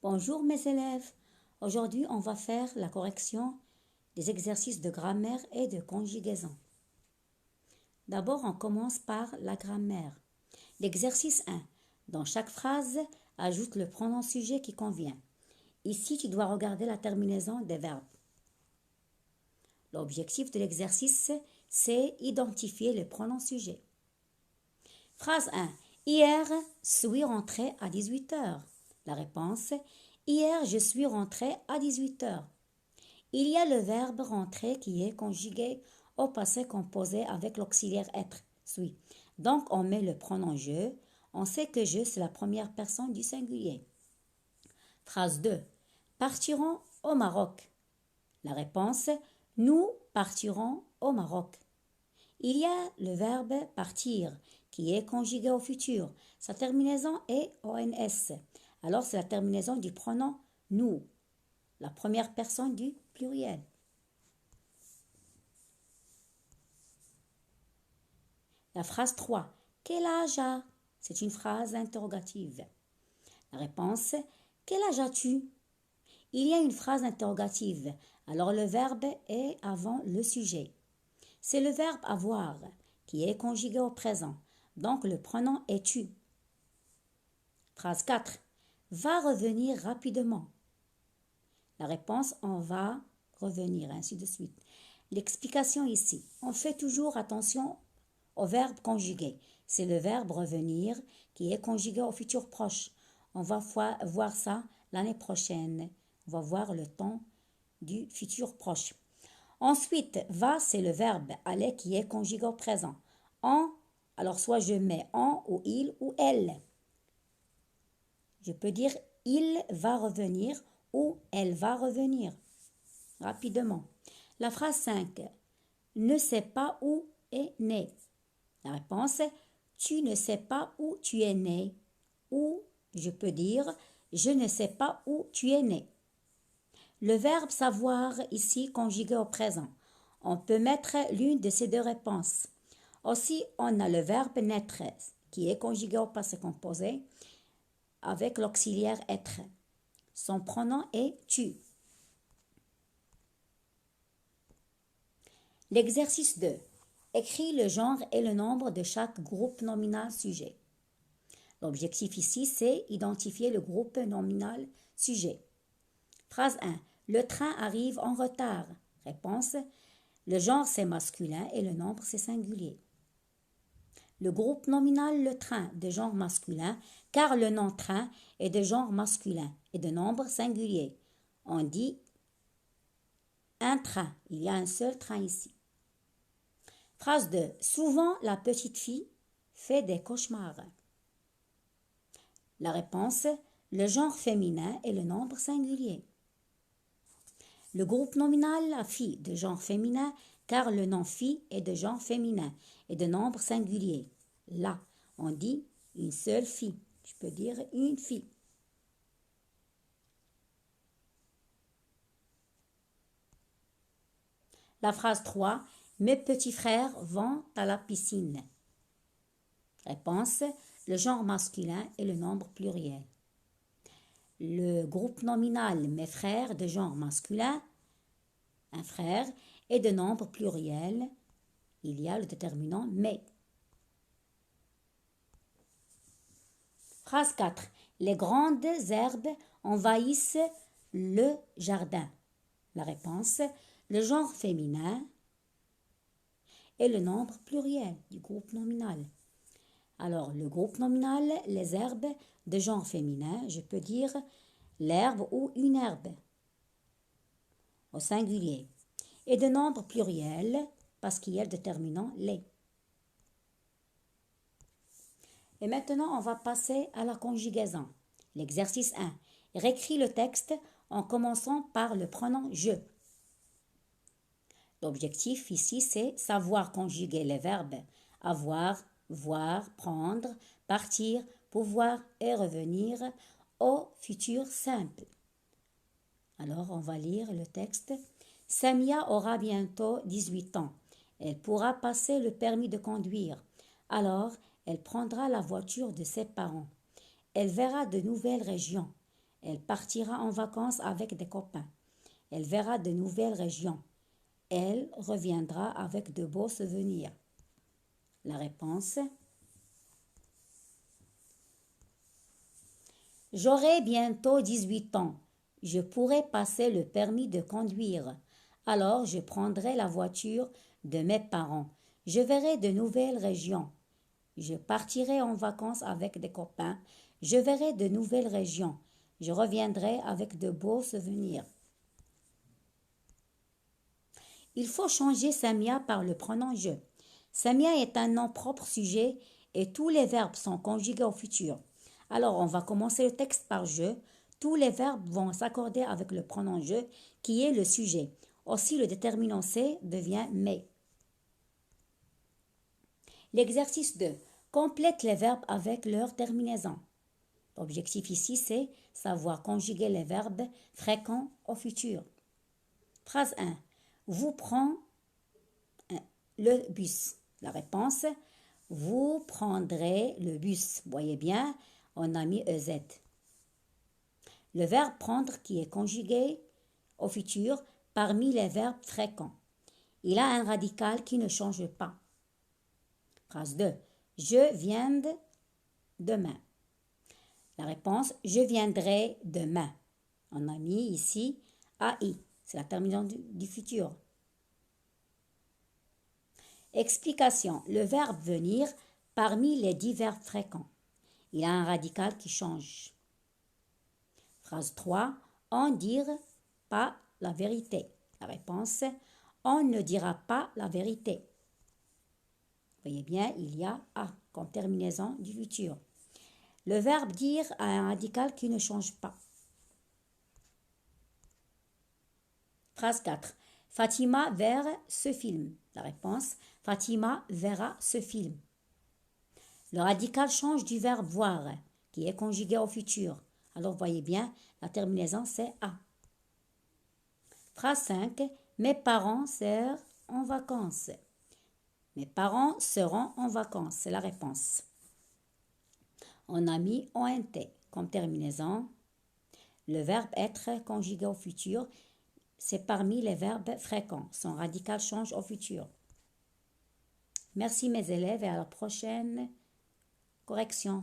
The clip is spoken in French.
Bonjour mes élèves. Aujourd'hui, on va faire la correction des exercices de grammaire et de conjugaison. D'abord, on commence par la grammaire. L'exercice 1. Dans chaque phrase, ajoute le pronom sujet qui convient. Ici, tu dois regarder la terminaison des verbes. L'objectif de l'exercice, c'est identifier le pronom sujet. Phrase 1. Hier, suis rentré à 18 h. La réponse, hier, je suis rentré à 18 h. Il y a le verbe rentrer qui est conjugué au passé composé avec l'auxiliaire être, suis. Donc, on met le pronom je. On sait que je, c'est la première personne du singulier. Phrase 2. Partirons au Maroc. La réponse, nous partirons au Maroc. Il y a le verbe partir qui est conjugué au futur. Sa terminaison est ONS. Alors, c'est la terminaison du pronom nous, la première personne du pluriel. La phrase 3. Quel âge as? C'est une phrase interrogative. La réponse, quel âge as-tu? Il y a une phrase interrogative. Alors, le verbe est avant le sujet. C'est le verbe avoir qui est conjugué au présent. Donc, le pronom est tu. Phrase 4. Va revenir rapidement. La réponse, on va revenir, ainsi de suite. L'explication ici. On fait toujours attention au verbe conjugué. C'est le verbe revenir qui est conjugué au futur proche. On va voir ça l'année prochaine. On va voir le temps du futur proche. Ensuite, va, c'est le verbe aller qui est conjugué au présent. En, alors soit je mets en ou il ou elle. Je peux dire il va revenir ou elle va revenir. Rapidement. La phrase 5. Ne sais pas où est né. La réponse est tu ne sais pas où tu es né. Ou je peux dire je ne sais pas où tu es né. Le verbe savoir ici conjugué au présent. On peut mettre l'une de ces deux réponses. Aussi, on a le verbe naître qui est conjugué au passé composé avec l'auxiliaire être. Son pronom est tu. L'exercice 2. Écris le genre et le nombre de chaque groupe nominal sujet. L'objectif ici, c'est identifier le groupe nominal sujet. Phrase 1. Le train arrive en retard. Réponse. Le genre, c'est masculin et le nombre, c'est singulier. Le groupe nominal, le train, de genre masculin, car le nom train est de genre masculin et de nombre singulier. On dit un train. Il y a un seul train ici. Phrase 2. Souvent, la petite fille fait des cauchemars. La réponse, le genre féminin et le nombre singulier. Le groupe nominal, la fille, de genre féminin, car le nom fille est de genre féminin et de nombre singulier. Là, on dit une seule fille. Je peux dire une fille. La phrase 3. Mes petits frères vont à la piscine. Réponse. Le genre masculin et le nombre pluriel. Le groupe nominal mes frères de genre masculin, un frère, et de nombre pluriel, il y a le déterminant mes. Phrase 4. Les grandes herbes envahissent le jardin. La réponse, le genre féminin et le nombre pluriel du groupe nominal. Alors, le groupe nominal, les herbes de genre féminin, je peux dire l'herbe ou une herbe au singulier. Et de nombre pluriel, parce qu'il y a le déterminant les. Et maintenant, on va passer à la conjugaison. L'exercice 1. Récris le texte en commençant par le pronom je. L'objectif ici, c'est savoir conjuguer les verbes avoir, voir, prendre, partir, pouvoir et revenir au futur simple. Alors, on va lire le texte. Samia aura bientôt 18 ans. Elle pourra passer le permis de conduire. Alors, elle prendra la voiture de ses parents. Elle verra de nouvelles régions. Elle partira en vacances avec des copains. Elle verra de nouvelles régions. Elle reviendra avec de beaux souvenirs. La réponse: j'aurai bientôt 18 ans. Je pourrai passer le permis de conduire. Alors je prendrai la voiture de mes parents. Je verrai de nouvelles régions. Je partirai en vacances avec des copains. Je verrai de nouvelles régions. Je reviendrai avec de beaux souvenirs. Il faut changer Samia par le pronom je. Samia est un nom propre sujet et tous les verbes sont conjugués au futur. Alors, on va commencer le texte par je. Tous les verbes vont s'accorder avec le pronom je qui est le sujet. Aussi, le déterminant C devient mais. L'exercice 2. Complète les verbes avec leur terminaison. L'objectif ici, c'est savoir conjuguer les verbes fréquents au futur. Phrase 1. Vous prend le bus. La réponse: vous prendrez le bus. Voyez bien, on a mis EZ. Le verbe prendre qui est conjugué au futur parmi les verbes fréquents. Il a un radical qui ne change pas. Phrase 2. Je viens demain. La réponse: je viendrai demain. On a mis ici AI. C'est la terminaison du futur. Explication. Le verbe venir parmi les 10 verbes fréquents. Il a un radical qui change. Phrase 3. On ne dira pas la vérité. La réponse: on ne dira pas la vérité. Vous voyez bien, il y a A comme terminaison du futur. Le verbe dire a un radical qui ne change pas. Phrase 4. Fatima verra ce film. La réponse: Fatima verra ce film. Le radical change du verbe voir, qui est conjugué au futur. Alors, voyez bien, la terminaison, c'est A. Phrase 5. Mes parents seront en vacances. Mes parents seront en vacances. C'est la réponse. On a mis ONT comme terminaison. Le verbe être conjugué au futur, c'est parmi les verbes fréquents. Son radical change au futur. Merci mes élèves et à la prochaine correction.